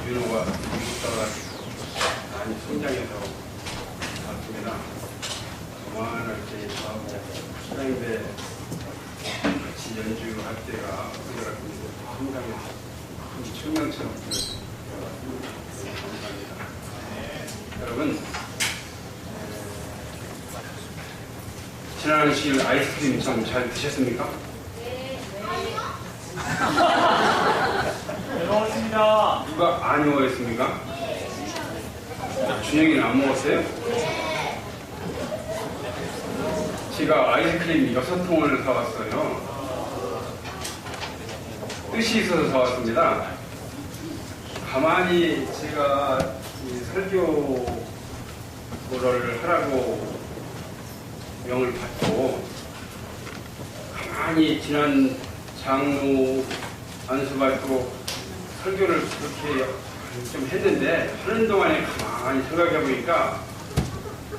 윤호가 미국사가 많이 성장해서 왔습니다. 그만할 때하고 수행대 같이 연주할 때가 성장해서 큰 청량처럼 감사합니다. 여러분, 지난 시일 아이스크림 좀 잘 드셨습니까? 네, 먹었습니다. 누가 안 먹었습니까? 준영이는 안 먹었어요? 제가 아이스크림 6통을 사왔어요. 뜻이 있어서 사왔습니다. 가만히 제가 이 설교를 하라고 명을 받고 가만히 지난 장로 안수받고 설교를 그렇게 좀 했는데 하는 동안에 가만히 생각해 보니까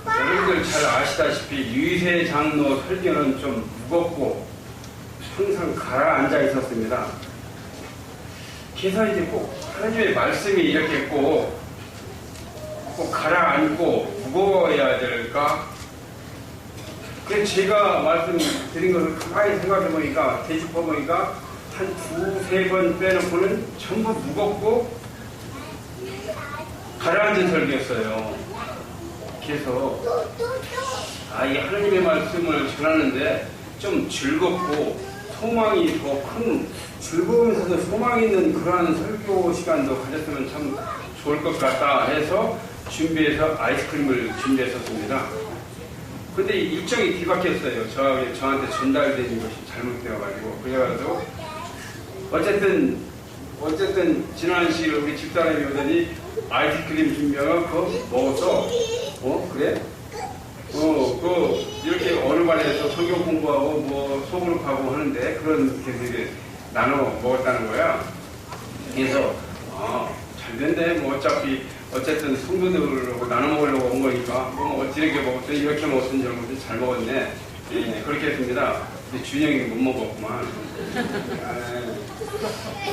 여러분들 잘 아시다시피 유세 장로 설교는 좀 무겁고 항상 가라앉아 있었습니다. 그래서 이제 꼭 하나님의 말씀이 이렇게 꼭 가라앉고 무거워야 될까? 그래서 제가 말씀드린 것을 가만히 생각해 보니까 되짚어 보니까 한 두세 번 빼놓고는 전부 무겁고 가라앉은 설교였어요. 그래서 이 하나님의 말씀을 전하는데 좀 즐겁고 소망이 더 큰 즐거우면서도 소망 있는 그러한 설교 시간도 가졌으면 참 좋을 것 같다 해서 준비해서 아이스크림을 준비했었습니다. 근데 일정이 뒤바뀌었어요. 저한테 전달된 것이 잘못되어가지고. 그래가지고 어쨌든 지난 시일 우리 집사람이 오더니 아이스크림 준비하고 그거 먹었어. 그래? 이렇게 어느 반에서 성경 공부하고 뭐 소그룹하고 하는데 그런 게 나눠 먹었다는 거야. 그래서 잘 됐네. 뭐 어쨌든 성도들하고 나눠 먹으려고 온 거니까 뭐 이렇게 먹었더니 이렇게 먹었더니 저런 것도 잘 먹었네. 예, 그렇게 했습니다. 근데 준영이 못 먹었구만.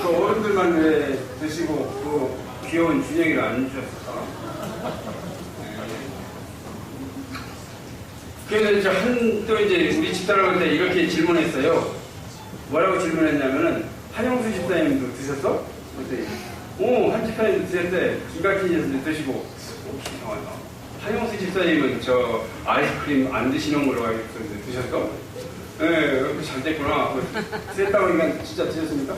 그 어른들만 왜 드시고 그 귀여운 준영이를 안 주셨을까? 그래서 또 이제 우리 집사람한테 이렇게 질문했어요. 뭐라고 질문했냐면은 한영수 집사님도 드셨어? 그랬더니 한 집사님도 드셨대. 김각희님도 드시고 이상하다. 한영수 집사님은 저 아이스크림 안 드시는 걸로 알고 있었는데 드셨어? 네, 이렇게 잘 됐구나. 드셨다고 하니까 진짜 드셨습니까?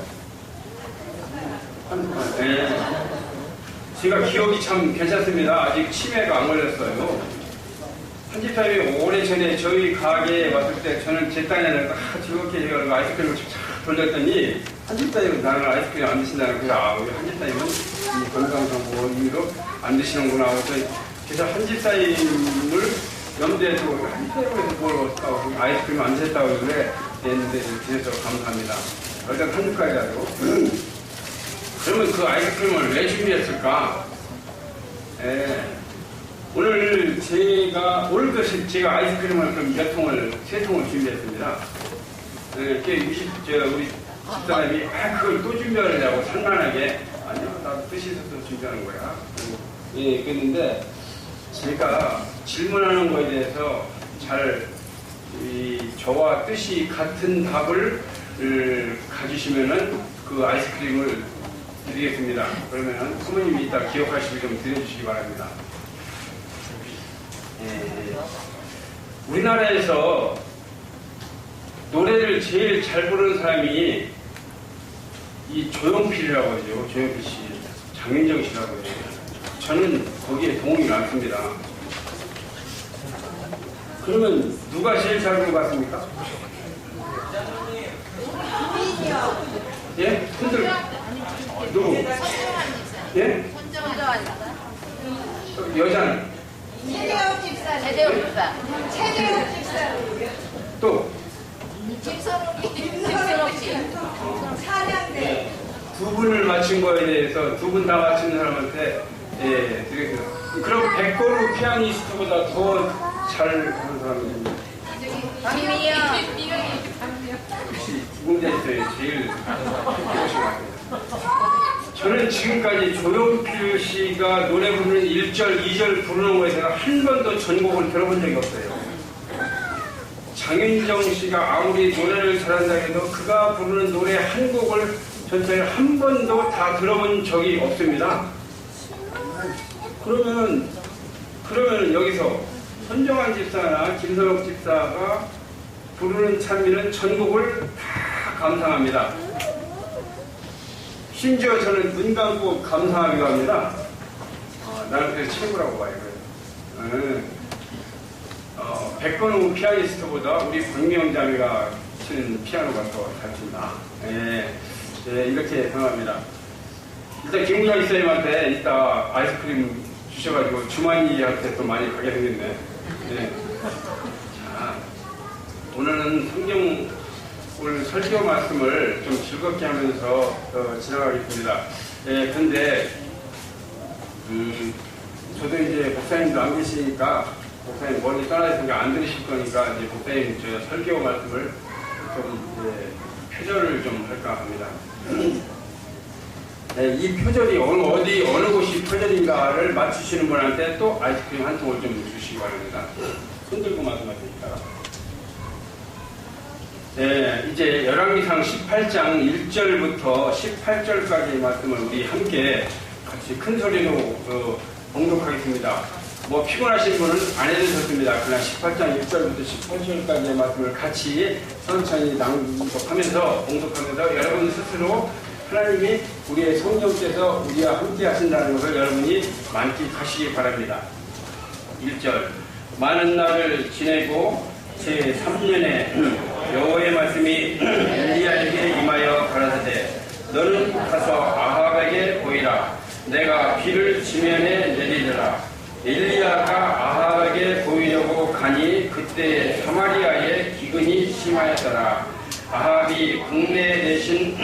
네. 제가 기억이 참 괜찮습니다. 아직 치매가 안 걸렸어요. 한 집사님이 오래전에 저희 가게에 왔을 때 저는 제 딴에는 즐겁게 해가지고 아이스크림을 쫙 돌렸더니 한 집사님은 나는 아이스크림 안 드신다는 거야. 우리 한 집사님은 이 건강상 뭐 의미로 안 드시는구나. 그래서 한 집사님을 염두에 두고 한 집사님에서 뭘 얻었다고 아이스크림 안 드셨다고 그래. 했는데 드셔서 감사합니다. 일단 한 숟갈이라도. 그러면 그 아이스크림을 왜 준비했을까? 오늘 제가 아이스크림을 그럼 세 통을 준비했습니다. 우리 집사람이 그걸 또 준비하려고 산만하게 아니요, 나 뜻이 있어서 준비하는 거야. 그랬는데 제가 질문하는 거에 대해서 저와 뜻이 같은 답을 가주시면은 그 아이스크림을 드리겠습니다. 그러면 부모님이 이따 기억하시고 좀 드려주시기 바랍니다. 우리나라에서 노래를 제일 잘 부르는 사람이 이 조용필이라고 하죠. 조용필 씨, 장윤정 씨라고 하죠. 저는 거기에 동의를 않습니다. 그러면 누가 제일 잘 부르는 것 같습니까? 예? 흔들 누구? 예? 여자는? 최대욱 집사. 최대욱 집사. 또? 김선옥 씨. 사냥대. 두 분을 맞춘 거에 대해서 두 분 다 맞춘 사람한테 드리겠습니다. 그럼 백거루 피아니스트보다 더 잘 부르는 사람입니다. 김미영. 역시 두 군데에서 제일 해보신 것 같아요. 저는 지금까지 조용필 씨가 노래 부르는 1절, 2절 부르는 거에 제가 한 번도 전곡을 들어본 적이 없어요. 장윤정 씨가 아무리 노래를 잘한다 해도 그가 부르는 노래 한 곡을 전체 한 번도 다 들어본 적이 없습니다. 그러면 여기서 손정환 집사나 김선옥 집사가 부르는 찬미는 전곡을 다 감상합니다. 심지어 저는 눈 감고 감상하기도 합니다. 나는 그래서 최고라고 봐요. 백건우 피아니스트보다 우리 박미영 자매가 치는 피아노가 더 잘 칩니다. 이렇게 생각합니다. 일단 김구장 이사님한테 이따 아이스크림 주셔가지고 주만이한테 또 많이 가게 생겼네. 자, 오늘은 성경 오늘 설교 말씀을 좀 즐겁게 하면서 지나가겠습니다. 근데 저도 이제 목사님도 안 계시니까 목사님 멀리 떠나있으니까 안 들으실 거니까 이제 목사님 저 설교 말씀을 좀 이제 표절을 좀 할까 합니다. 이 표절이 어느 곳이 표절인가를 맞추시는 분한테 또 아이스크림 한 통을 좀 주시기 바랍니다. 손 들고 말씀하시니까. 이제 열왕기상 18장 1절부터 18절까지의 말씀을 우리 함께 같이 큰 소리로 봉독하겠습니다. 뭐 피곤하신 분은 안 해도 좋습니다. 그냥 18장 1절부터 18절까지의 말씀을 같이 천천히 낭독하면서 봉독하면서 여러분 스스로 하나님이 우리의 성령께서 우리와 함께 하신다는 것을 여러분이 만끽하시기 바랍니다. 1절 많은 날을 지내고 제3년에 여호와의 말씀이 엘리야에게 임하여 가라사대 너는 가서 아합에게 보이라. 내가 비를 지면에 내리리라. 엘리야가 아합에게 보이려고 가니 그때 사마리아에 기근이 심하였더라. 아합이 국내 대신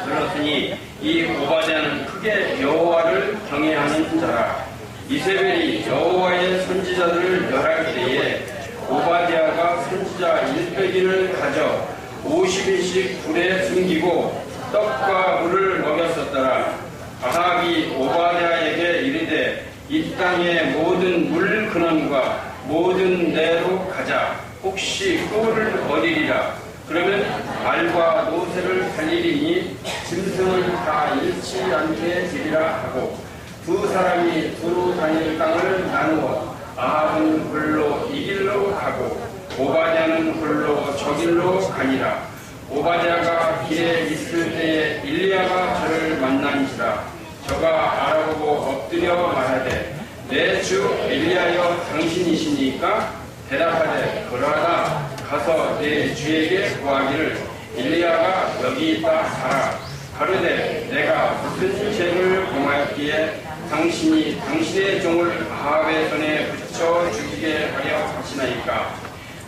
들었으니 이 오바댜는 크게 여호와를 경외하는 자라. 이세벨이 여호와의 선지자들을 멸할 때에 오바댜가 선지자 100인을 가져 50인씩 불에 숨기고 떡과 물을 먹였었더라. 아합이 오바댜에게 이르되 이 땅의 모든 물 근원과 모든 내로 가자. 혹시 꿀을 얻으리라. 그러면 말과 노새를 달리리니 짐승을 다 잃지 않게 되리라 하고 두 사람이 두루 다닐 땅을 나누어 아합은 굴로 이 길로 가고 오바댜는 굴로 저 길로 가니라. 오바댜가 길에 있을 때에 일리야가 저를 만난지라. 저가 알아보고 엎드려 말하되 내 주 엘리야여 당신이시니까? 대답하되 그러하다. 가서 내 주에게 구하기를 엘리야가 여기 있다 하라. 가로되 내가 무슨 죄를 범하였기에 당신이 당신의 종을 아합의 손에 붙여 죽이게 하려 하시나이까?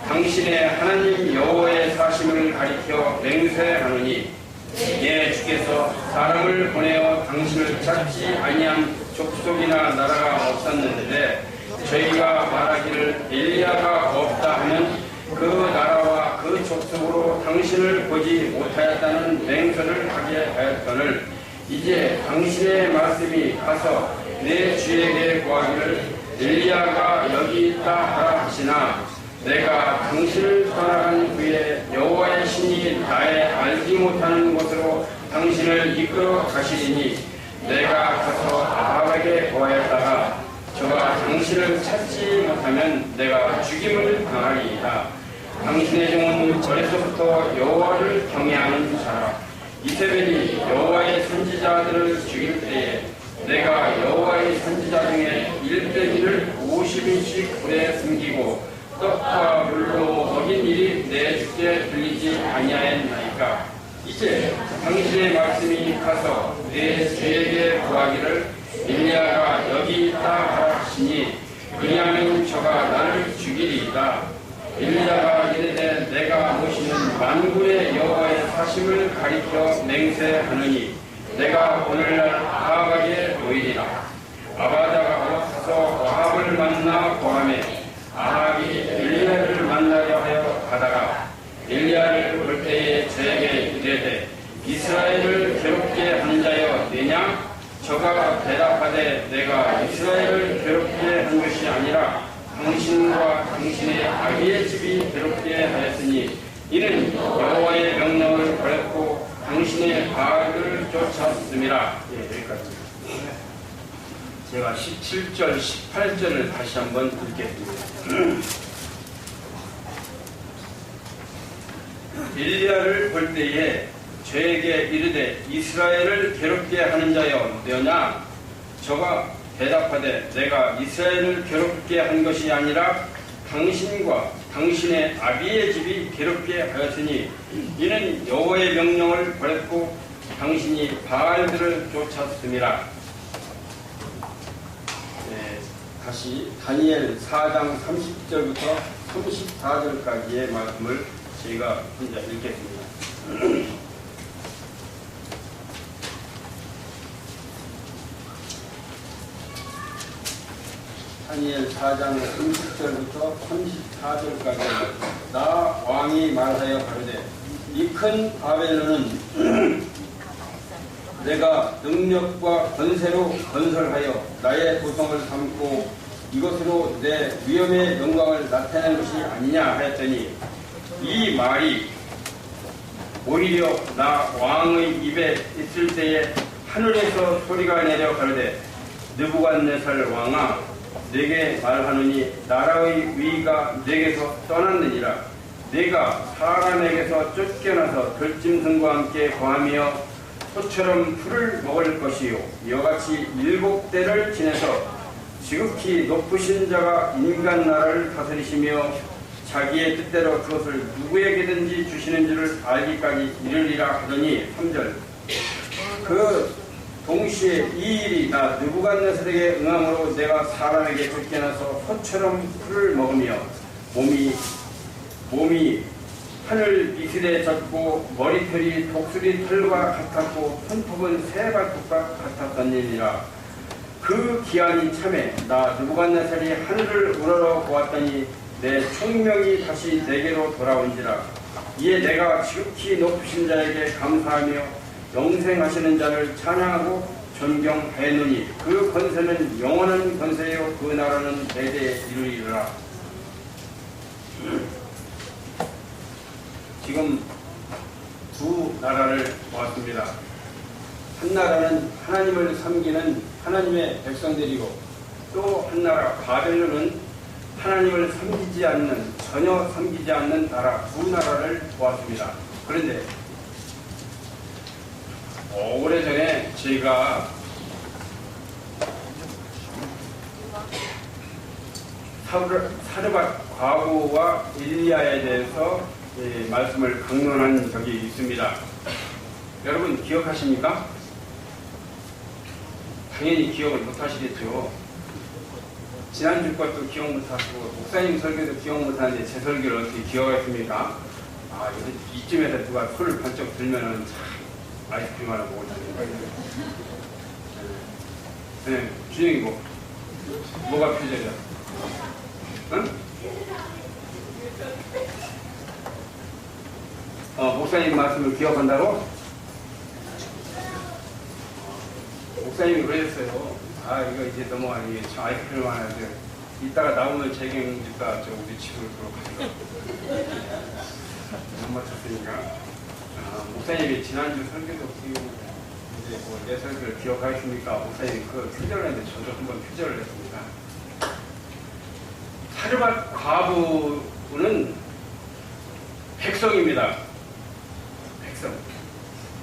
당신의 하나님 여호와의 사심을 가리켜 맹세하노니 예 주께서 사람을 보내어 당신을 찾지 아니한 족속이나 나라가 없었는데 저희가 말하기를 엘리야가 없다 하면 그 나라와 그 족속으로 당신을 보지 못하였다는 맹세를 하게 하였거늘 이제 당신의 말씀이 가서 내 주에게 구하기를 엘리야가 여기 있다 하라 하시나 내가 당신을 떠나간 후에 여호와의 신이 나의 알지 못하는 곳으로 당신을 이끌어 가시리니 내가 가서 아합에게 구하였다가 저가 당신을 찾지 못하면 내가 죽임을 당하리이다. 당신의 종은 어려서부터 여호와를 경외하는 자라. 이세벨이 여호와의 선지자들을 죽일 때에 내가 여호와의 선지자 중에 100인을 50인씩 불에 숨기고 떡과 물로 먹인 일이 내 주께 들리지 아니하였나이까? 이제 당신의 말씀이 가서 내 주에게 구하기를 엘리야가 여기 있다 하라 하시니 그리하면 저가 나를 죽이리이다. 엘리야가 이르되 내가 모시는 만군의 여호와의 사심을 가리켜 맹세하느니 내가 오늘날 아합에게 보이리라. 아바다가 가서 아합을 만나 고하매 아합이 엘리야를 만나려 하여 가다가 엘리야를 볼 때에 저에게 이르되 이스라엘을 괴롭게 한 자여 저가 대답하되 내가 이스라엘을 괴롭게 한 것이 아니라 당신과 당신의 아비의 집이 괴롭게 하였으니 이는 여호와의 명령을 버렸고 당신의 바알을 쫓았음이라. 예, 여기까지. 제가 17절, 18절을 다시 한번 읽겠습니다. 엘리야를 볼 때에 저에게 이르되 이스라엘을 괴롭게 하는 자여 너냐? 저가 대답하되 내가 이스라엘을 괴롭게 한 것이 아니라 당신과 당신의 아비의 집이 괴롭게 하였으니 이는 여호와의 명령을 버렸고 당신이 바알들을 쫓았음이라. 네, 다시 다니엘 4장 30절부터 34절까지의 말씀을 제가 혼자 읽겠습니다. 다니엘 4장 30절부터 34절까지 나 왕이 말하여 가로되 이 큰 바벨론은 내가 능력과 권세로 건설하여 나의 도성을 삼고 이것으로 내 위엄의 영광을 나타낸 것이 아니냐 하였더니 이 말이 오히려 나 왕의 입에 있을 때에 하늘에서 소리가 내려 가로되 느부갓네살 왕아 내게 말하노니 나라의 위가 내게서 떠났느니라. 내가 사람에게서 쫓겨나서 들짐승과 함께 거하며 소처럼 풀을 먹을 것이요 이와같이 7대를 지내서 지극히 높으신 자가 인간 나라를 다스리시며 자기의 뜻대로 그것을 누구에게든지 주시는 줄을 알기까지 이르리라 하더니 3절 그 동시에 이 일이 나 느부갓네살에게 응함으로 내가 사람에게 쫓겨나서 소처럼 풀을 먹으며 몸이 하늘 이슬에 젖고 머리털이 독수리 털과 같았고 손톱은 새 발톱과 같았더니라. 그 기한이 참에 나 느부갓네살이 하늘을 우러러 보았더니 내 총명이 다시 내게로 돌아온지라. 이에 내가 지극히 높으신 자에게 감사하며 영생하시는 자를 찬양하고 존경하였노니 그 권세는 영원한 권세요 그 나라는 대대에 이르리라. 지금 두 나라를 보았습니다. 한 나라는 하나님을 섬기는 하나님의 백성들이고 또 한 나라 바벨론은 하나님을 섬기지 않는 전혀 섬기지 않는 나라 두 나라를 보았습니다. 그런데 오래전에 제가 사르밧 과부와 엘리야에 대해서 말씀을 강론한 적이 있습니다. 여러분 기억하십니까? 당연히 기억을 못하시겠죠. 지난주 것도 기억 못하시고 목사님 설교도 기억 못하는데 제 설교를 어떻게 기억하겠습니까? 아, 이쯤에서 누가 손을 번쩍 들면은 참 아이스크림 하나 먹을 텐데. 네, 준영이 뭐가 표절이야? 응? 목사님 말씀을 기억한다고? 목사님이 그러셨어요. 아, 이거 이제 넘어가니 저 아이스크림 하나 돼. 이따가 나오면 재경집다 저 우리 집으로 들어가요. 못 맞췄으니까. 목사님이 지난주 설교도 기억, 이제 내 설교를 기억하십니까? 목사님이 그 표절을 했는데 저도 한번 표절을 했습니다. 사르밧 과부는 백성입니다. 백성.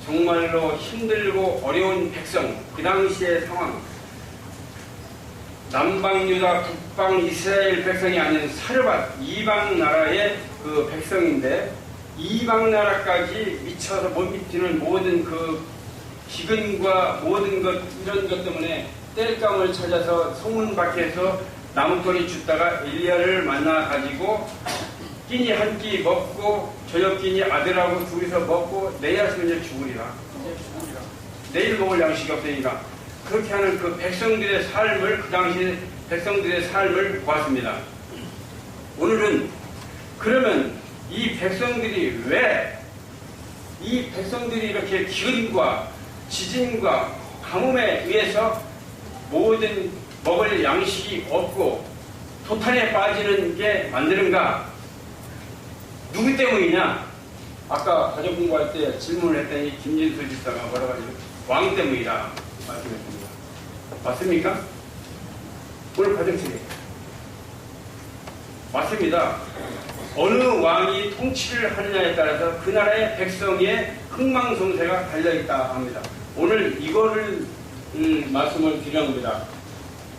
정말로 힘들고 어려운 백성. 그 당시의 상황. 남방 유다, 북방 이스라엘 백성이 아닌 사르밧 이방 나라의 그 백성인데 이방 나라까지 미쳐서 못 미치는 모든 그 기근과 모든 것 이런 것 때문에 땔감을 찾아서 성문 밖에서 나뭇가리 줍다가 엘리야를 만나 가지고 끼니 한 끼 먹고 저녁 끼니 아들하고 둘이서 먹고 내일 아침에 이제 죽으리라. 내일 먹을 양식이 없으니까 그렇게 하는 그 백성들의 삶을 그 당시 백성들의 삶을 보았습니다. 오늘은 그러면 이 백성들이 왜 이 백성들이 이렇게 기근과 지진과 가뭄에 의해서 모든 먹을 양식이 없고 도탄에 빠지는 게 만드는가? 누구 때문이냐? 아까 가족 공부할 때 질문을 했더니 김진수 집사가 뭐라고 하죠? 왕 때문이다 말씀했습니다. 맞습니까? 오늘 가정책에 맞습니다. 어느 왕이 통치를 하느냐에 따라서 그 나라의 백성의 흥망성쇠가 달려있다 합니다. 오늘 이거를 말씀을 드리는 겁니다.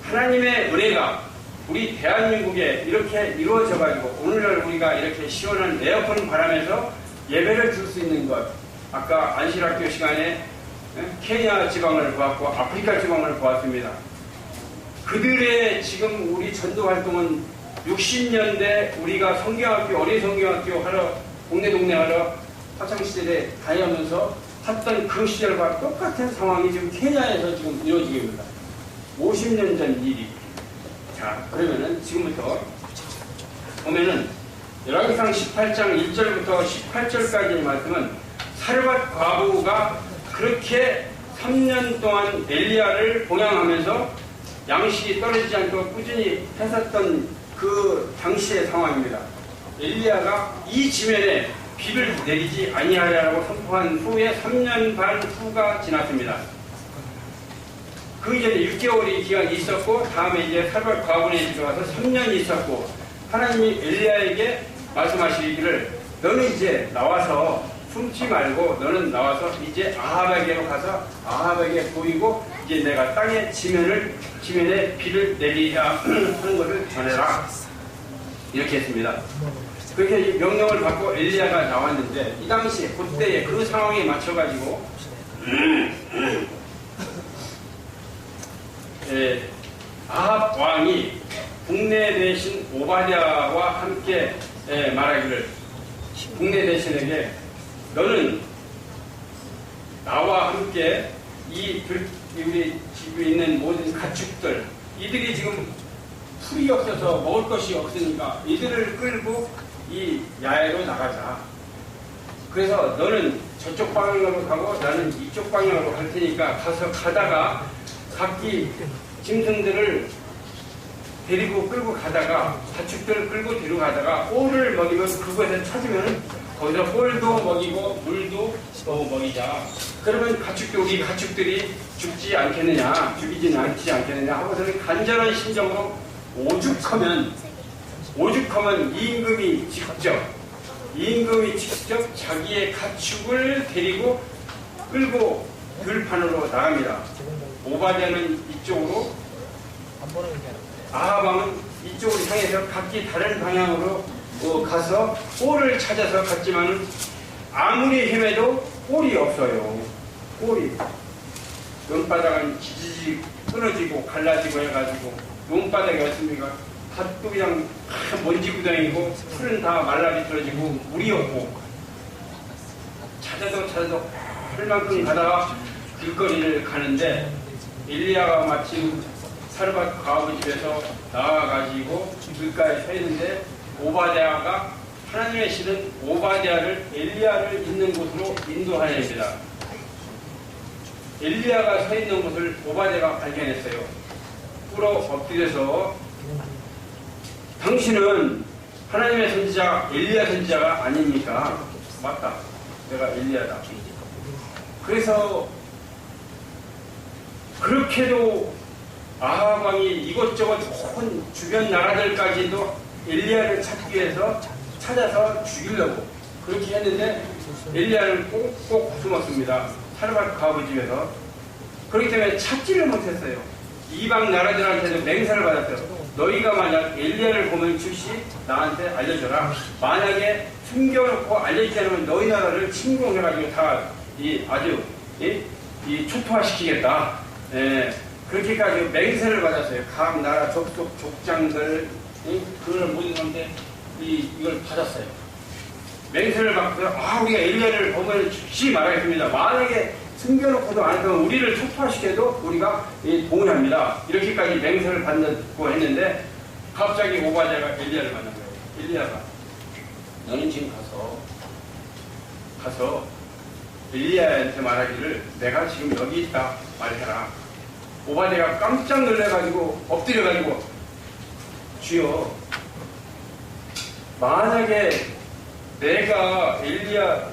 하나님의 은혜가 우리 대한민국에 이렇게 이루어져가지고 오늘날 우리가 이렇게 시원한 에어컨 바람에서 예배를 줄 수 있는 것. 아까 안실학교 시간에 케냐 지방을 보았고 아프리카 지방을 보았습니다. 그들의 지금 우리 전도 활동은 60년대 우리가 성경학교, 어린 성경학교 하러 동네 하러 학창시절에 다니면서 했던 그 시절과 똑같은 상황이 지금 케냐에서 지금 이루어지게 됩니다. 50년 전 일이. 자, 그러면은 지금부터 보면은 열왕기상 18장 1절부터 18절까지의 말씀은 사르밧 과부가 그렇게 3년 동안 엘리야를 봉양하면서 양식이 떨어지지 않고 꾸준히 했었던 그 당시의 상황입니다. 엘리야가 이 지면에 비를 내리지 아니하리라고 선포한 후에 3년 반 후가 지났습니다. 그 이전에 6개월이 기간이 있었고 다음에 이제 사르밧 과부에 들어가서 3년이 있었고 하나님이 엘리야에게 말씀하시기를 너는 이제 나와서 숨지 말고 너는 나와서 이제 아합에게로 가서 아합에게 보이고 이제 내가 땅의 지면에 비를 내리라 하는 것을 전해라 이렇게 했습니다. 그렇게 명령을 받고 엘리야가 나왔는데 이 당시에 그때의 그 상황에 맞춰가지고 아합 왕이 국내 대신 오바댜와 함께 말하기를 국내 대신에게 너는 나와 함께 우리 집에 있는 모든 가축들 이들이 지금 풀이 없어서 먹을 것이 없으니까 이들을 끌고 이 야외로 나가자. 그래서 너는 저쪽 방향으로 가고 나는 이쪽 방향으로 갈 테니까 가서 가다가 각기 짐승들을 데리고 끌고 가다가 가축들을 끌고 데리고 가다가 꼴을 먹이면 그곳에 찾으면 거기서 꼴도 먹이고 물도 먹이자. 그러면 우리 가축들이 죽지 않겠느냐, 죽이지는 않지 않겠느냐 하고서는 간절한 심정으로 오죽하면 임금이 직접 자기의 가축을 데리고 끌고 들판으로 나갑니다. 오바댜는 이쪽으로 아합왕은 이쪽으로 향해서 각기 다른 방향으로 가서 꼴을 찾아서 갔지만 아무리 헤매도 꼴이 없어요. 꼴이 논바닥은 지지직 끊어지고 갈라지고 해가지고 논바닥이 없습니까? 밭도 그냥 먼지 구덩이고 풀은 다 말라비틀어지고 물이 없고 찾아도 할 만큼 가다가 길거리를 가는데 엘리야가 마침 사르밧 과부 집에서 나와가지고 길가에 서 있는데 오바댜가 하나님의 신은 오바댜를 엘리야를 있는 곳으로 인도하여냅니다. 엘리야가 서 있는 곳을 오바댜가 발견했어요. 꿇어 엎드려서 당신은 하나님의 선지자 엘리야 선지자가 아닙니까? 맞다. 내가 엘리야다. 그래서 그렇게도 아합 왕이 이것저것 온 주변 나라들까지도 엘리야를 찾기 위해서 찾아서 죽이려고 그렇게 했는데 엘리야를 꼭꼭 숨었습니다. 사르밧 과부 집에서. 그렇기 때문에 찾지를 못했어요. 이방 나라들한테도 맹세를 받았어요. 너희가 만약 엘리야를 보면 즉시 나한테 알려줘라. 만약에 숨겨놓고 알려주지 않으면 너희 나라를 침공해가지고 다 아주 초토화시키겠다. 그렇게까지 맹세를 받았어요. 각 나라 족속 족장들 그걸 모든 사람들 이걸 받았어요. 맹세를 받고서 우리가 엘리야를 보면 즉시 말하겠습니다. 만약에 숨겨놓고도 안 하면 우리를 초토화시켜도 우리가 동의합니다. 이렇게까지 맹세를 받고 했는데 갑자기 오바댜가 엘리야를 만난 거예요. 엘리야가 너는 지금 가서 엘리야한테 말하기를 내가 지금 여기 있다 말해라. 오바댜가 깜짝 놀래가지고 엎드려가지고 주여, 만약에 내가 엘리야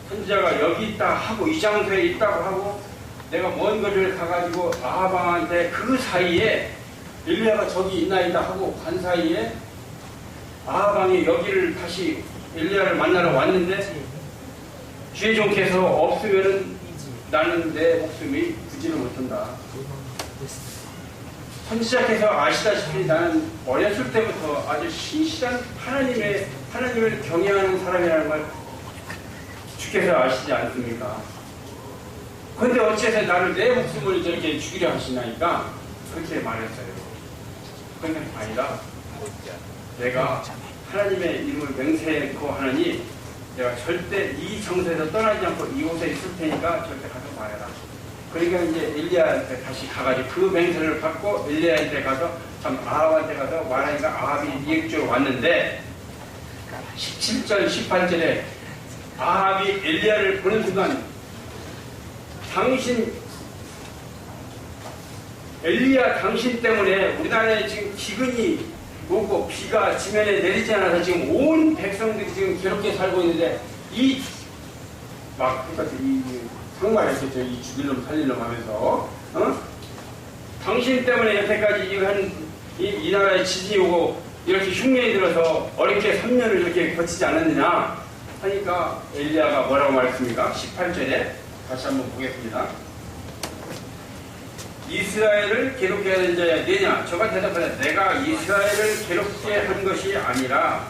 선지자가 여기 있다 하고 이 장소에 있다고 하고 내가 먼 거리를 가가지고 아합 왕한테 그 사이에 엘리야가 저기 있나이다 하고 간 사이에 아합 왕이 여기를 다시 엘리야를 만나러 왔는데 주의 종께서 없으면은 나는 내 목숨이 구지를 못한다. 선지자께서 아시다시피 나는 어렸을 때부터 아주 신실한 하나님을 경외하는 사람이라는 걸 주께서 아시지 않습니까? 그런데 어째서 나를 내 목숨을 저렇게 죽이려 하시나니까 그렇게 말했어요. 그런데 아니다. 내가 하나님의 이름을 맹세코 하느니 내가 절대 이 정서에서 떠나지 않고 이곳에 있을 테니까 절대 가서 말해라. 그러니까 이제 엘리야한테 다시 가가지고 그 맹세를 받고 엘리야한테 가서 참 아합한테 가서 말하니까 아합이 이익주로 왔는데 17절 18절에 아합이 엘리야를 보는 순간 엘리야 당신 때문에 우리나라에 지금 기근이 오고 비가 지면에 내리지 않아서 지금 온 백성들이 지금 괴롭게 살고 있는데 그런 말 했었죠. 이 죽일 놈 살릴 놈 하면서 당신 때문에 여태까지 이 나라에 지진이 오고 이렇게 흉년이 들어서 어렵게 3년을 이렇게 거치지 않았느냐 하니까 엘리야가 뭐라고 말했습니까? 18절에 다시 한번 보겠습니다. 이스라엘을 괴롭게 하는 자야 내냐? 저가 대답하되 내가 이스라엘을 괴롭게 한 것이 아니라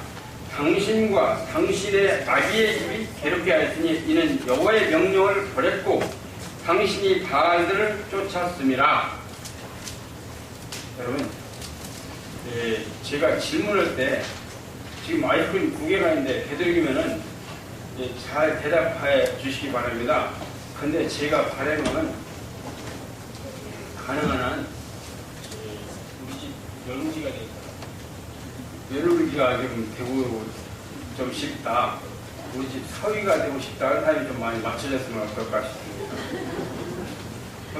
당신과 당신의 아비의 집이 괴롭게 하였으니 이는 여호와의 명령을 버렸고 당신이 바알들을 쫓았음이라. 여러분, 제가 질문할 때 지금 아이폰 2개가 있는데 되도록이면은 잘 대답해 주시기 바랍니다. 근데 제가 바라면은 가능한 한 우리 집 며느리가 되겠다. 며느리가 좀 되고 좀 싶다. 우리 집 사위가 되고 싶다 하는 사람이 좀 많이 맞춰졌으면 어떨까 싶습니다.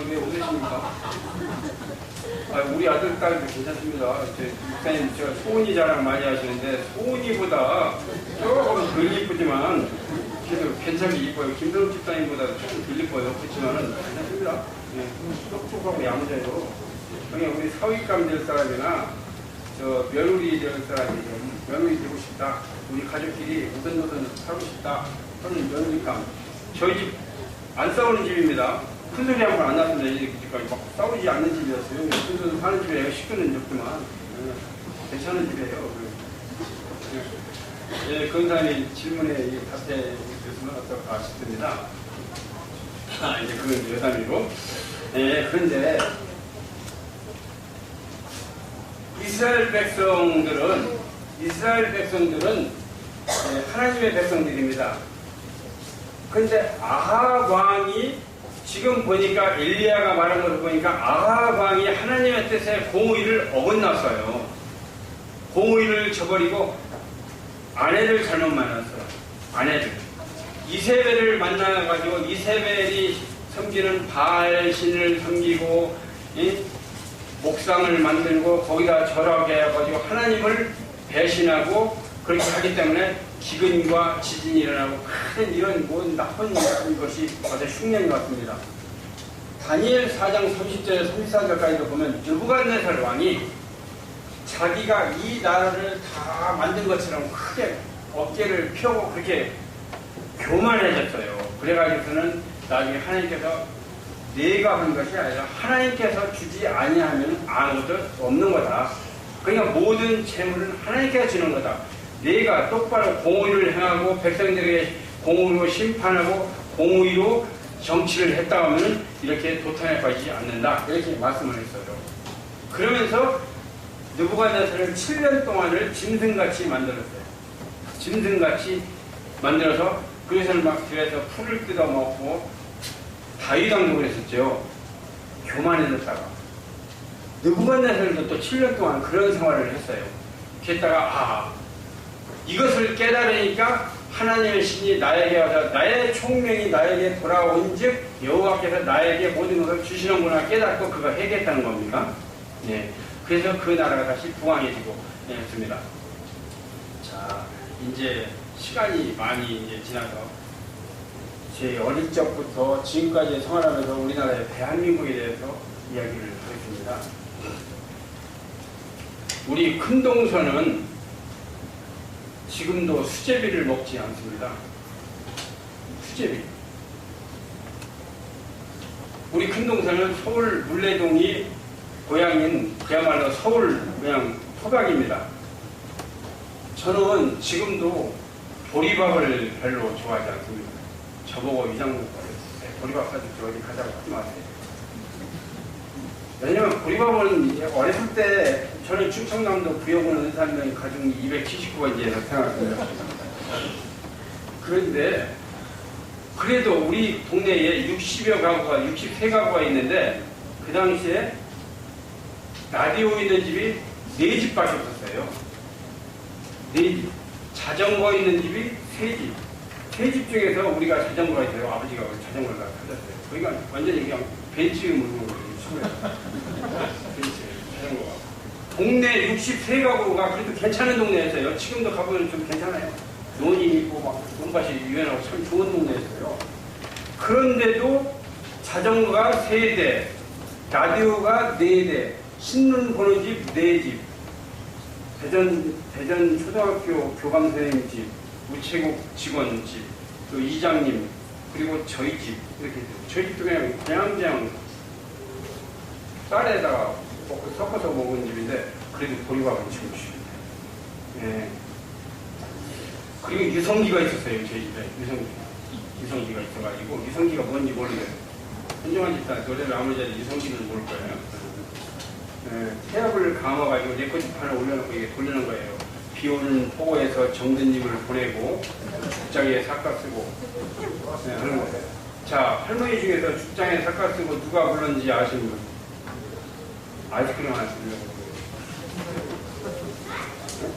왜 웃으십니까? 우리 아들, 딸도 괜찮습니다. 목사님, 저 소은이 자랑 많이 하시는데, 소은이보다 조금 덜 이쁘지만, 그래도 괜찮게 이뻐요. 김도록 집사님보다 조금 덜 이뻐요. 그렇지만은 괜찮습니다. 똑똑하고 야무져요. 그냥 우리 사위감 될 사람이나, 며느리 될 사람이 좀 며느리 되고 싶다. 우리 가족끼리 우선우선 살고 싶다. 저는 며느리감. 저희 집 안 싸우는 집입니다. 큰 소리 한 번 안 났습니다. 이제까지 막 싸우지 않는 집이었어요. 큰 소리 사는 집에 식구는 없지만 괜찮은 집이에요. 권사님 질문에 답해 주시면 어떨까 싶습니다. 이제 그건 여담이고. 그런데 이스라엘 백성들은 하나님의 백성들입니다. 그런데 아합 왕이 지금 보니까 엘리야가 말한 것을 보니까 아합 왕이 하나님의 뜻에 공의를 어긋났어요. 공의를 저버리고 아내를 잘못 만났어요. 아내를. 이세벨을 만나가지고 이세벨이 섬기는 바알 신을 섬기고 목상을 만들고 거기다 절하게 해가지고 하나님을 배신하고 그렇게 하기 때문에 기근과 지진이 일어나고 큰 이런 나쁜 것이 어제 흉년이 왔습니다. 다니엘 4장 30절에서 34절까지도 보면 느부갓네살 왕이 자기가 이 나라를 다 만든 것처럼 크게 어깨를 펴고 그렇게 교만해졌어요. 그래가지고서는 나중에 하나님께서 내가 한 것이 아니라 하나님께서 주지 아니하면 아무것도 없는 거다. 그러니까 모든 재물은 하나님께서 주는 거다. 내가 똑바로 공의를 행하고 백성들에게 공의로 심판하고 공의로 정치를 했다 하면 이렇게 도탄에 빠지지 않는다. 이렇게 말씀을 했어요. 그러면서 느부갓네살을 7년 동안을 짐승같이 만들었어요. 짐승같이 만들어서 그것을 막 들여서 풀을 뜯어먹고 다윗왕국을 했었죠. 교만해졌다가 느부갓네살도 또 7년 동안 그런 생활을 했어요. 그랬다가 이것을 깨달으니까 하나님의 신이 나에게 와서 나의 총명이 나에게 돌아온 즉 여호와께서 나에게 모든 것을 주시는구나 깨닫고 그거 해겠다는 겁니다. 네. 그래서 그 나라가 다시 부강해지고 했습니다. 자, 이제 시간이 많이 이제 지나서 제 어릴 적부터 지금까지 생활하면서 우리나라의 대한민국에 대해서 이야기를 하겠습니다. 우리 큰동서는 지금도 수제비를 먹지 않습니다. 수제비. 우리 큰동서는 서울 물레동이 고향인 그야말로 서울 그냥 토박입니다. 저는 지금도 보리밥을 별로 좋아하지 않습니다. 저보고 이장국 보리밥 사줄게 어디 가자고 하지 마세요. 왜냐면 보리밥은 어렸을 때 저는 충청남도 부여군 은산면 가중이 279번지에서 태어났습니다. 그런데 그래도 우리 동네에 60여 가구가 63가구가 있는데 그 당시에 라디오 있는 집이 4집밖에 없었어요. 4집. 자전거 있는 집이 3집. 3집 중에서 우리가 자전거가 있어요. 아버지가 자전거를 가졌어요. 거기가 완전히 그냥 벤츠 물고 벤츠 자전거가. 동네 63가구가 그래도 괜찮은 동네였어요. 지금도 가보면 좀 괜찮아요. 논이 있고 막 논밭이 유연하고 참 좋은 동네였어요. 그런데도 자전거가 3대, 라디오가 4대, 신문 보는 집 4집, 대전 초등학교 교감 선생님 집, 우체국 직원 집, 또 이장님, 그리고 저희 집, 이렇게. 저희 집도 그냥 쌀에다가 섞어서 먹은 집인데, 그래도 보리밥은 지금 주십니다. 예. 그리고 유성기가 있었어요, 저희 집에. 유성기가 있어가지고, 유성기가 뭔지 모르겠어요. 현정한 집사 노래를 아무리 잘해도 유성기는 모를 거예요. 네, 태엽을 감아가지고 레코지판을 올려놓고 이게 돌리는 거예요. 비 오는 폭우에서 정든님을 보내고 죽장에 삭가 쓰고 네, 하는 거예요. 자, 할머니 중에서 죽장에 삭가 쓰고 누가 불렀는지 아시는 분? 아이스크림 하나 주려고. 네?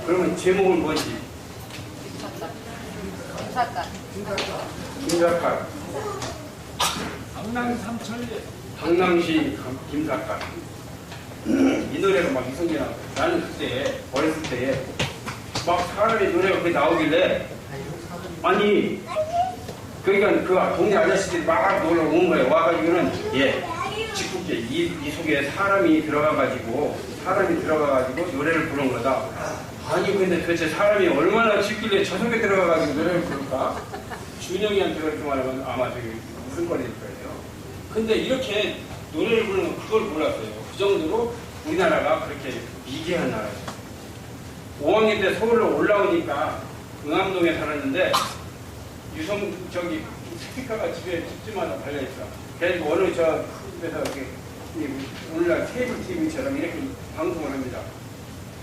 그러면 제목은 뭔지? 김사갓. 강남시 김사갓. 이 노래가 막 이성이 나왔어요. 나는 그때 어렸을 때 막 사람의 노래가 그게 나오길래 아니 그러니까 그 동네 아저씨들이 막 놀러 온 거예요. 와가지고는 직국제 이 속에 사람이 들어가가지고 노래를 부른 거다. 아니 근데 도대체 사람이 얼마나 짓길래 저 속에 들어가가지고 노래를 부를까? 준영이한테 그렇게 말하면 아마 저기 무슨 거리일 거예요. 근데 이렇게 노래를 부르는 건 그걸 몰랐어요. 그 정도로 우리나라가 그렇게 미개한 나라예요. 5학년 때 서울로 올라오니까 응암동에 살았는데 저기 스피커가 집집마다 달려있어. 그래서 어느 저 집에서 이렇게 오늘날 케이블 TV처럼 이렇게 방송을 합니다.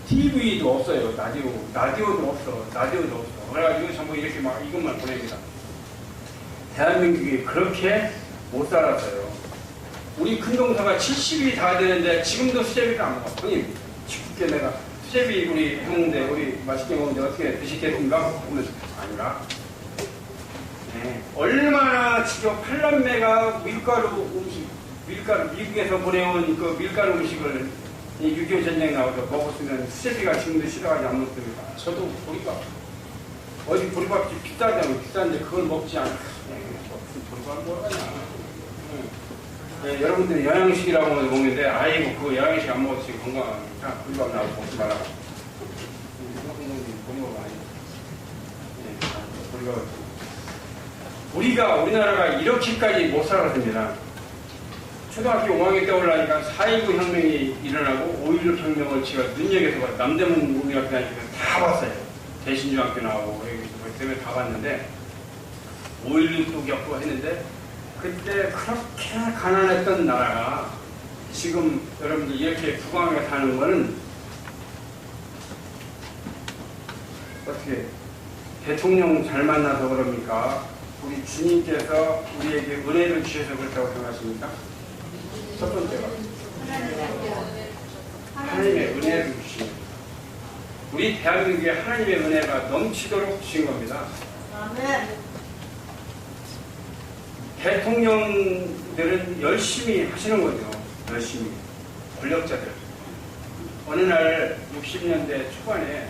TV도 없어요. 라디오도 없어. 그래가지고 전부 이렇게 막 이것만 보냅니다. 대한민국이 그렇게 못 살았어요. 우리 큰동서가 70이 다 되는데 지금도 수제비를 안 먹어. 형님, 죽게 내가 수제비 우리 해먹는데 우리 맛있게 먹는데 어떻게 드시겠습니까? 그러면 아니라. 네. 얼마나 지금 8남매가 미국에서 보내온 그 밀가루 음식을 6.25 전쟁 나와서 먹었으면 수제비가 지금도 싫어하지 안 먹습니다. 저도 보리밥. 어디 보리밥집 비싸다면 비싼데 그걸 먹지 않아요. 보리밥을 먹어가냐. 네, 여러분들이 영양식이라고 먹는데 아이고 그거 영양식 안 먹어도 지금 건강하니까 보리밥 나오고 먹지 말라고. 보리밥 아니에요. 네, 보리밥. 우리나라가 이렇게까지 못 살았습니다. 초등학교 5학년 때 올라가니까 4.19 혁명이 일어나고 5.16 혁명을 제가 눈여겨서 봤어요. 남대문 우리학교 다니면서 다 봤어요. 대신중학교 나오고 여기 때문에 다 봤는데 5.16도 겪고 했는데 그때 그렇게 가난했던 나라가 지금 여러분들 이렇게 부강하게 사는 거는 어떻게 대통령 잘 만나서 그럽니까? 우리 주님께서 우리에게 은혜를 주셔서 그렇다고 생각하십니까? 첫 번째가 하나님의 은혜를 주시는 우리 대한민국에 하나님의 은혜가 넘치도록 주신 겁니다. 아멘. 대통령들은 열심히 하시는 거죠. 열심히. 권력자들. 어느 날 60년대 초반에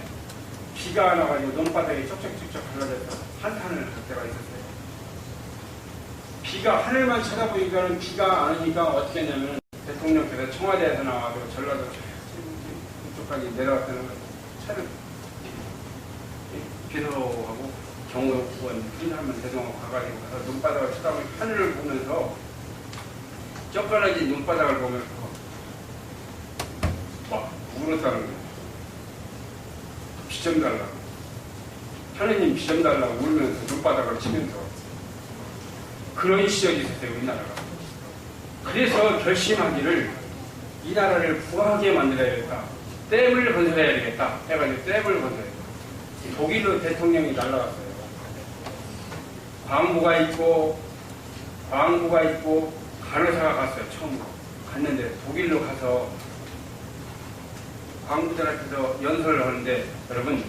비가 나가지고 논바닥에 쩍쩍쩍쩍 갈라져서 한탄을 할 때가 있었어요. 비가 하늘만 쳐다보니까는 비가 안 오니까 어떻게 했냐면 대통령께서 청와대에서 나와서 전라도 이쪽까지 내려왔다는 걸 차를 기도하고 경호원 한 사람만 대동하고 가가지고 가서 눈바닥을 쳐다보니 하늘을 보면서 쩍갈라진 눈바닥을 보면서 막 울었다는 거예요. 비 좀 달라고. 하느님 비 좀 달라고 울면서 눈바닥을 치면서 그런 시절이 있었어요, 우리나라가. 그래서 결심하기를 이 나라를 부하게 만들어야겠다. 댐을 건설해야 되겠다. 해가지고 댐을 건설해야 독일로 대통령이 날아갔어요. 광부가 있고 간호사가 갔어요. 처음으로 갔는데 독일로 가서 광부들한테서 연설을 하는데 여러분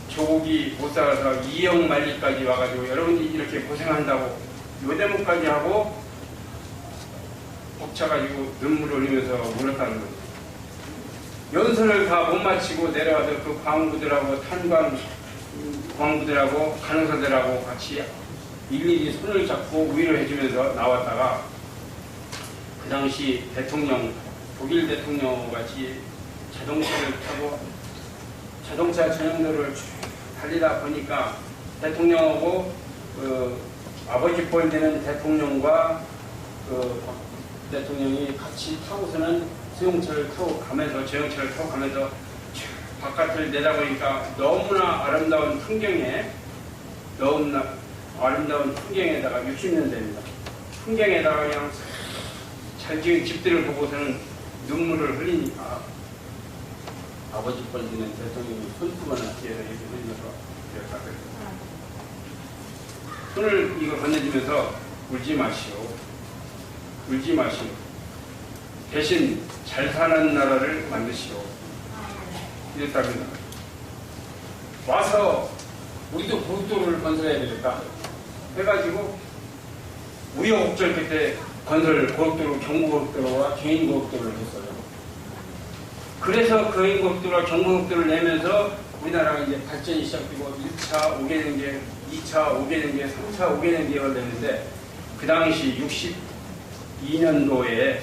조국이 못 살아서 2억 말리까지 와가지고 여러분이 이렇게 고생한다고 요 대목까지 하고 벅차가지고 눈물을 흘리면서 울었다는 거예요. 연설을 다 못 마치고 내려와서 그 광부들하고 광부들하고 간호사들하고 같이 일일이 손을 잡고 위로해주면서 나왔다가 그 당시 대통령, 독일 대통령 같이 자동차를 타고 자동차 전용도로를 쭉 달리다 보니까 대통령하고 아버지 뻘 되는 대통령과 대통령이 같이 타고서는 수용차를 타고 가면서 저용차를 타고 가면서 바깥을 내다보니까 너무나 아름다운 풍경에다가 60년대입니다. 풍경에다가 그냥 잘 지은 집들을 보고서는 눈물을 흘리니까 아버지 뻘 되는 대통령이 손수건을 뒤에서 이렇게 흘리면서 이렇게 손을 이거 건네주면서 울지 마시오. 대신 잘 사는 나라를 만드시오. 이랬답니다. 와서 우리도 고속도로를 건설해야 되겠다 해가지고 우여곡절 끝에 고속도로, 경부고속도로와 개인고속도로를 했어요. 그래서 개인고속도로와 경부고속도로를 내면서 우리나라가 이제 발전이 시작되고 1차 5개년계, 2차 5개년계, 3차 5개년계가 되는데 그 당시 62년도에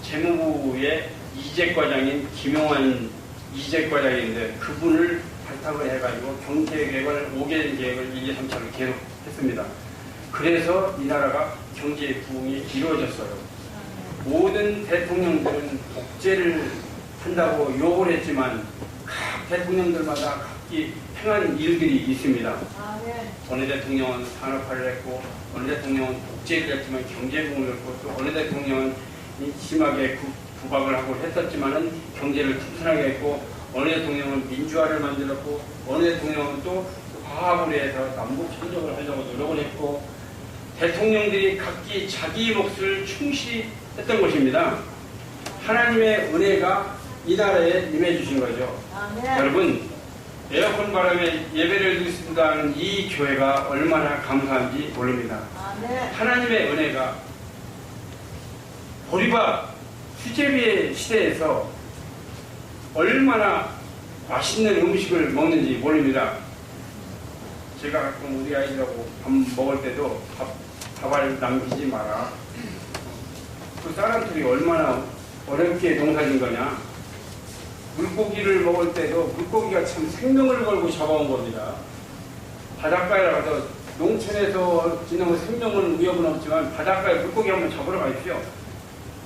재무부의 이재과장인 김용환 이재과장인데 그분을 발탁을 해가지고 경제계획을 5개년 계획을 1, 2, 3차를 계속 했습니다. 그래서 이 나라가 경제 부흥이 이루어졌어요. 모든 대통령들은 복제를 한다고 욕을 했지만 각 대통령들마다 각기 행한 일들이 있습니다. 어느 대통령은 산업화를 했고 어느 대통령은 복제를 했지만 경제 부흥을 했고 또 어느 대통령은 심하게 구박을 하고 했었지만은 경제를 튼튼하게 했고 어느 대통령은 민주화를 만들었고 어느 대통령은 또 화합을 해서 남북 협력을 하려고 노력을 했고 대통령들이 각기 자기 몫을 충실히 했던 것입니다. 하나님의 은혜가 이 나라에 임해 주신 거죠. 여러분 에어컨 바람에 예배를 드린다는 이 교회가 얼마나 감사한지 모릅니다. 하나님의 은혜가 보리밥 수제비의 시대에서 얼마나 맛있는 음식을 먹는지 모릅니다. 제가 가끔 우리 아이들하고 밥 먹을 때도 밥알 남기지 마라. 그 사람들이 얼마나 어렵게 농사진 거냐. 물고기를 먹을 때도 물고기가 참 생명을 걸고 잡아온 겁니다. 바닷가에 가서 농촌에서 지내면 생명은 위협은 없지만 바닷가에 물고기 한번 잡으러 가십시오.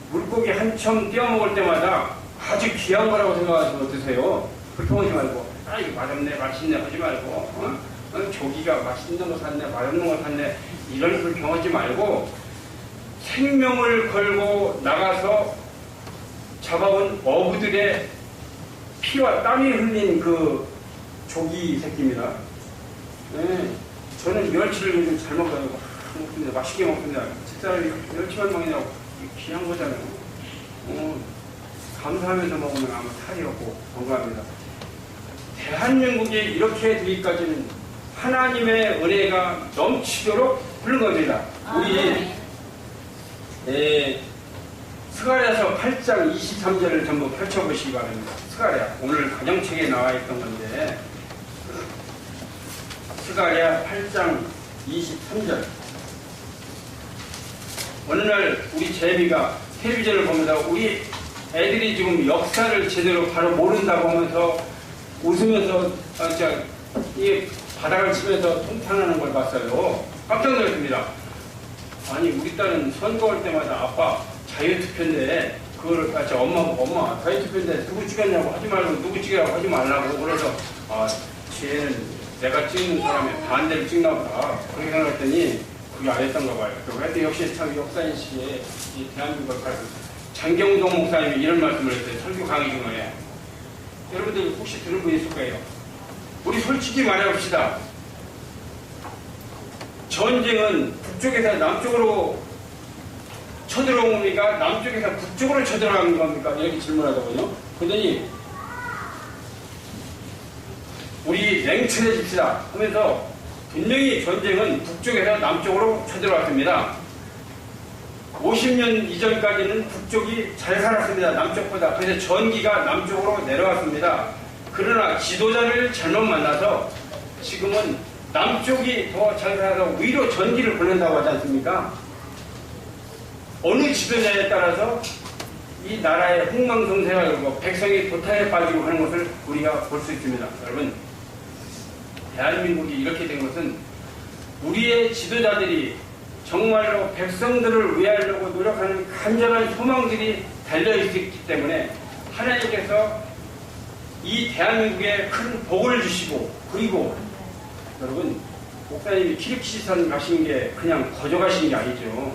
물고기 한참 떼어먹을 때마다 아주 귀한 거라고 생각하시면 드세요. 불평하지 말고 이거 맛없네 맛있네 하지 말고 조기가 맛있는 거 샀네 맛없는 거 샀네 이런 불평하지 말고 생명을 걸고 나가서 잡아온 어부들의 피와 땀이 흘린 그 조기 새끼입니다. 네, 저는 멸치를 요즘 잘 먹어요. 먹습니다. 맛있게 먹습니다. 식사를 멸치만 먹느냐고 귀한 거잖아요. 감사하면서 먹으면 아마 살이 없고 건강합니다. 대한민국이 이렇게 되기까지는 하나님의 은혜가 넘치도록 부른 겁니다. 우리 스가랴서 8장 23절을 전부 펼쳐보시기 바랍니다. 스가랴, 오늘 가정책에 나와 있던 건데 스가랴 8장 23절. 어느 날 우리 재미가 텔레비전을 보면서 우리 애들이 지금 역사를 제대로 바로 모른다고 하면서 웃으면서 이 바닥을 치면서 통탄하는 걸 봤어요. 깜짝 놀랐습니다. 아니 우리 딸은 선거할 때마다 아빠 자유투표인데 그걸 같이 엄마 자유투표인데 누구 찍었냐고 하지 말고 누구 찍으라고 하지 말라고 그래서 쟤는 내가 찍는 사람의 반대를 찍나 보다 그렇게 생각했더니 그게 아니었던가 봐요. 그리고 하여튼 역시 참 역사인식의 이 대한민국을 가지고 장경동 목사님이 이런 말씀을 했어요. 설교 강의 중에. 여러분들 혹시 들은 분 있을 거예요. 우리 솔직히 말해봅시다. 전쟁은 북쪽에서 남쪽으로 쳐들어온 겁니까? 남쪽에서 북쪽으로 쳐들어간 겁니까? 이렇게 질문하더군요. 그러더니 우리 냉철해집시다 하면서 분명히 전쟁은 북쪽에서 남쪽으로 쳐들어왔습니다. 50년 이전까지는 북쪽이 잘 살았습니다. 남쪽보다. 그래서 전기가 남쪽으로 내려왔습니다. 그러나 지도자를 잘못 만나서 지금은 남쪽이 더 잘 살아서 위로 전기를 보낸다고 하지 않습니까? 어느 지도자에 따라서 이 나라의 흥망성쇠가 되고 백성이 도탄에 빠지고 하는 것을 우리가 볼 수 있습니다. 여러분, 대한민국이 이렇게 된 것은 우리의 지도자들이 정말로 백성들을 위하려고 노력하는 간절한 소망들이 달려있기 때문에 하나님께서 이 대한민국에 큰 복을 주시고, 그리고 여러분 목사님이 키르키스탄 가신 게 그냥 거저 가신 게 아니죠.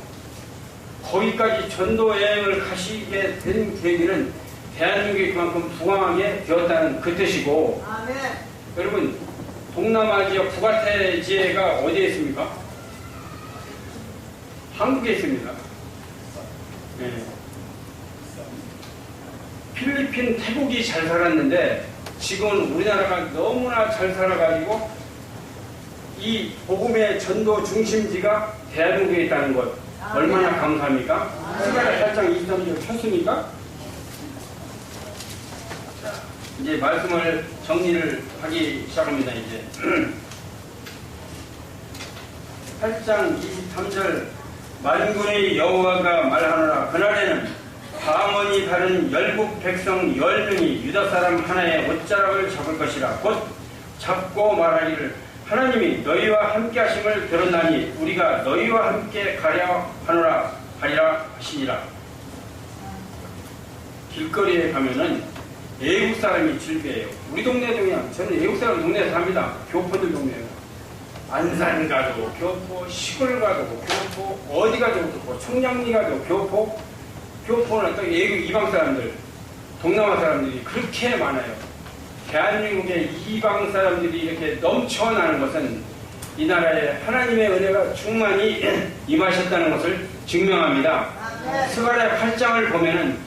거기까지 전도 여행을 가시게 된 계기는 대한민국이 그만큼 부강하게 되었다는 그 뜻이고, 아멘. 여러분 동남아 지역 부가테지가 어디에 있습니까? 한국에 있습니다. 네. 필리핀, 태국이 잘 살았는데 지금은 우리나라가 너무나 잘 살아가지고 이 복음의 전도 중심지가 대한민국에 있다는 것 얼마나 감사합니까? 스가랴 8장 23절 쳤습니까? 자, 이제 말씀을 정리를 하기 시작합니다. 이제 8장 23절 만군의 여호와가 말하노라. 그날에는 방언이 다른 열국 백성 10명이 유다 사람 하나의 옷자락을 잡을 것이라. 곧 잡고 말하기를 하나님이 너희와 함께 하심을 들었나니 우리가 너희와 함께 가랴 하노라 하리라 하시니라. 길거리에 가면은 외국 사람이 즐겨해요. 우리 동네도 그냥 저는 외국 사람 동네에서 삽니다. 교포들 동네에서. 안산 가도 교포, 시골 가도 교포, 어디 가도 교포, 청량리 가도 교포, 교포는 또 외국 이방 사람들, 동남아 사람들이 그렇게 많아요. 대한민국의 이방 사람들이 이렇게 넘쳐나는 것은 이 나라에 하나님의 은혜가 충만히 임하셨다는 것을 증명합니다. 스가랴 8장을 보면은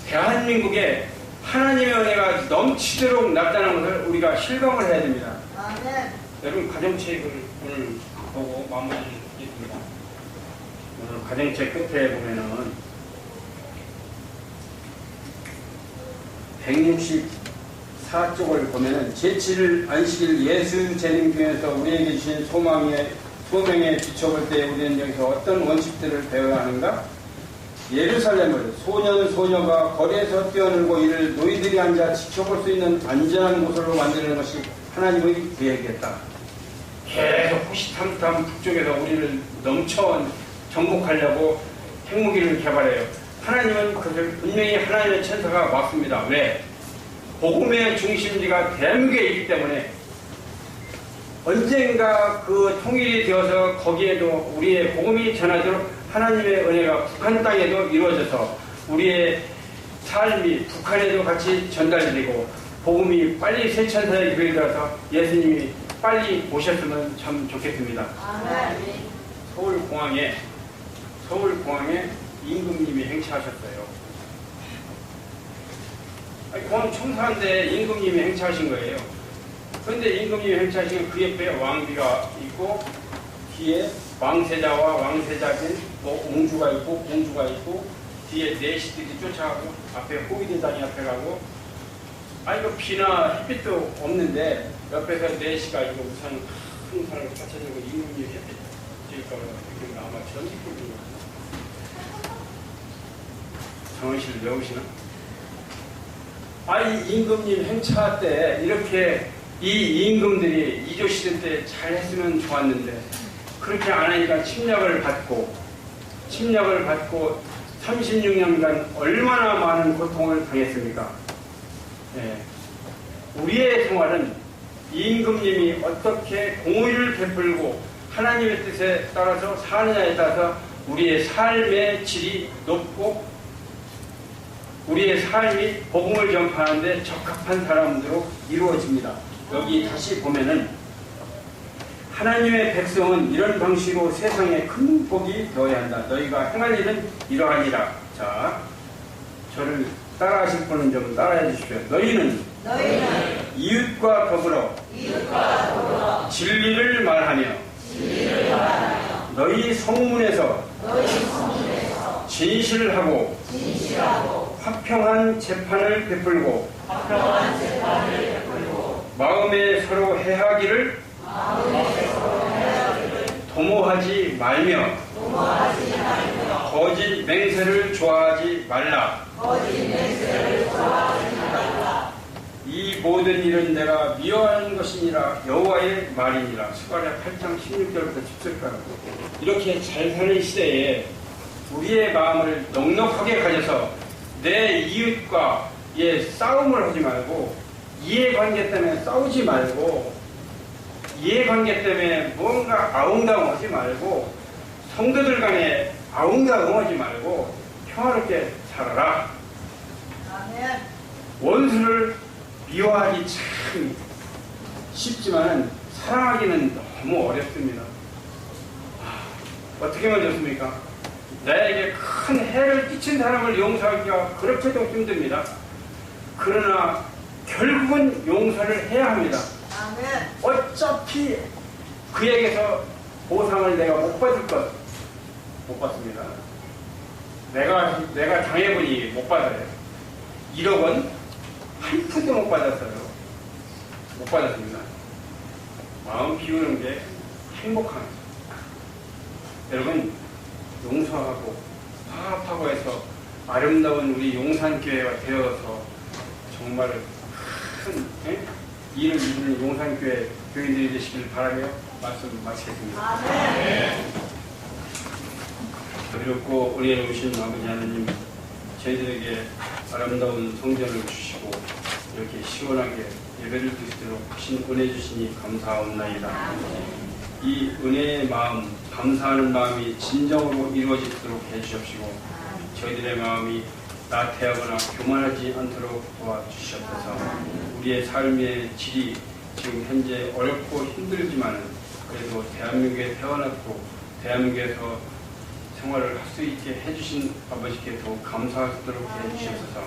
대한민국에 하나님의 은혜가 넘치도록 나타나는 것을 우리가 실감을 해야 됩니다. 여러분 가정책을 오늘 보고 마무리하겠습니다. 오늘 가정책 끝에 보면은 164쪽을 보면은 제7일 안식일 예수 재림 중에서 우리에게 주신 소명에 비춰볼 때 우리는 여기서 어떤 원칙들을 배워야 하는가? 예루살렘을 소년 소녀가 거리에서 뛰어놀고 이를 노이들이 앉아 지켜볼 수 있는 안전한 곳으로 만드는 것이 하나님의 계획이었다. 계속 호시탐탐 북쪽에서 우리를 넘쳐 정복하려고 핵무기를 개발해요. 하나님은 그것을 분명히 하나님의 천사가 막습니다. 왜? 복음의 중심지가 대한민국에 있기 때문에 언젠가 그 통일이 되어서 거기에도 우리의 복음이 전하도록 하나님의 은혜가 북한 땅에도 이루어져서 우리의 삶이 북한에도 같이 전달되고 복음이 빨리 새천사의 교회에 들어서 예수님이 빨리 오셨으면 참 좋겠습니다. 서울공항에 임금님이 행차하셨어요. 공 청소하는데 임금님이 행차하신 거예요. 그런데 임금님이 행차하신 그 옆에 왕비가 있고 뒤에 왕세자와 왕세자들 뭐 옹주가 있고 공주가 있고 뒤에 내시들이 쫓아가고 앞에 호위대장이 앞에 가고 이거 비나 햇빛도 없는데 옆에서 내시가 이거 우선 큰 산을 받쳐주고 임금님이 햇빛 질 거라고 아마 전직급이거든요. 정원씨를 외우시나? 이 임금님 행차 때 이렇게 이 임금들이 이조시대 때 잘 했으면 좋았는데 그렇게 안 하니까 침략을 받고 36년간 얼마나 많은 고통을 당했습니까? 우리의 생활은 임금님이 어떻게 공의를 베풀고 하나님의 뜻에 따라서 사느냐에 따라서 우리의 삶의 질이 높고 우리의 삶이 복음을 전파하는데 적합한 사람으로 이루어집니다. 여기 다시 보면은 하나님의 백성은 이런 방식으로 세상에 큰 복이 되어야 한다. 너희가 행할 일은 이러하니라. 자, 저를 따라하실 분은 좀 따라해 주십시오. 너희는 이웃과 더불어 진리를 말하며 너희 성문에서 진실을 하고 화평한 재판을 베풀고 마음에 서로 해하기를 도모하지 말며 거짓 맹세를 좋아하지 말라. 이 모든 일은 내가 미워하는 것이니라 여호와의 말이니라. 스가랴 8장 16절부터 17절까지. 이렇게 잘 사는 시대에 우리의 마음을 넉넉하게 가져서 내 이웃과 싸움을 하지 말고 이해관계 때문에 싸우지 말고 이해관계 때문에 뭔가 아웅다웅하지 말고 성도들 간에 아웅다웅하지 말고 평화롭게 살아라. 아멘. 원수를 미워하기 참 쉽지만 사랑하기는 너무 어렵습니다. 어떻게 하면 좋습니까? 나에게 큰 해를 끼친 사람을 용서하기가 그렇게도 힘듭니다. 그러나 결국은 용서를 해야 합니다. 아멘. 어차피 그에게서 보상을 내가 못 받을 것 못 받습니다. 내가 당해보니 못 받아요. 1억 원 한 푼도 못 받았어요. 못 받았습니다. 마음 비우는 게 행복합니다. 여러분 용서하고 화합하고 해서 아름다운 우리 용산교회가 되어서 정말 큰 일을 이루는 용산교회 교인들이 되시길 바라며 말씀 마치겠습니다. 아멘. 그리고 우리의 오신 아버지 하나님, 저희들에게 아름다운 성전을 주시고 이렇게 시원하게 예배를 드리도록 하신 은혜 주시니 감사합나이다. 이 은혜의 마음, 감사하는 마음이 진정으로 이루어지도록 해주시옵시고 저희들의 마음이 나태하거나 교만하지 않도록 도와주시옵소서. 우리의 삶의 질이 지금 현재 어렵고 힘들지만 그래도 대한민국에 태어났고 대한민국에서 생활을 할 수 있게 해주신 아버지께 더욱 감사하도록 해주시옵소서.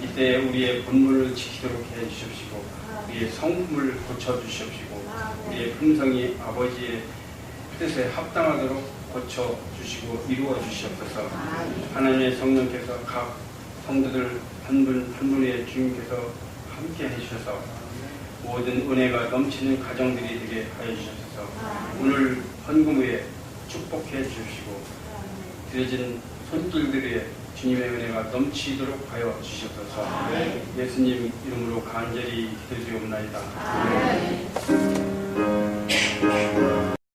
이때 우리의 본분을 지키도록 해주시옵시고 우리의 성품을 고쳐주시옵시고 우리의 품성이 아버지의 뜻에 합당하도록 고쳐주시고 이루어주시옵소서. 하나님의 성령께서 각 성도들 한 분 한 분의 주님께서 함께 해주셔서 모든 은혜가 넘치는 가정들이 되게 하여 주셔서 오늘 헌금 후에 축복해 주시고 드려진 손길들의 주님의 은혜가 넘치도록 하여 주시옵소서. 예수님 이름으로 간절히 기도드리옵나이다.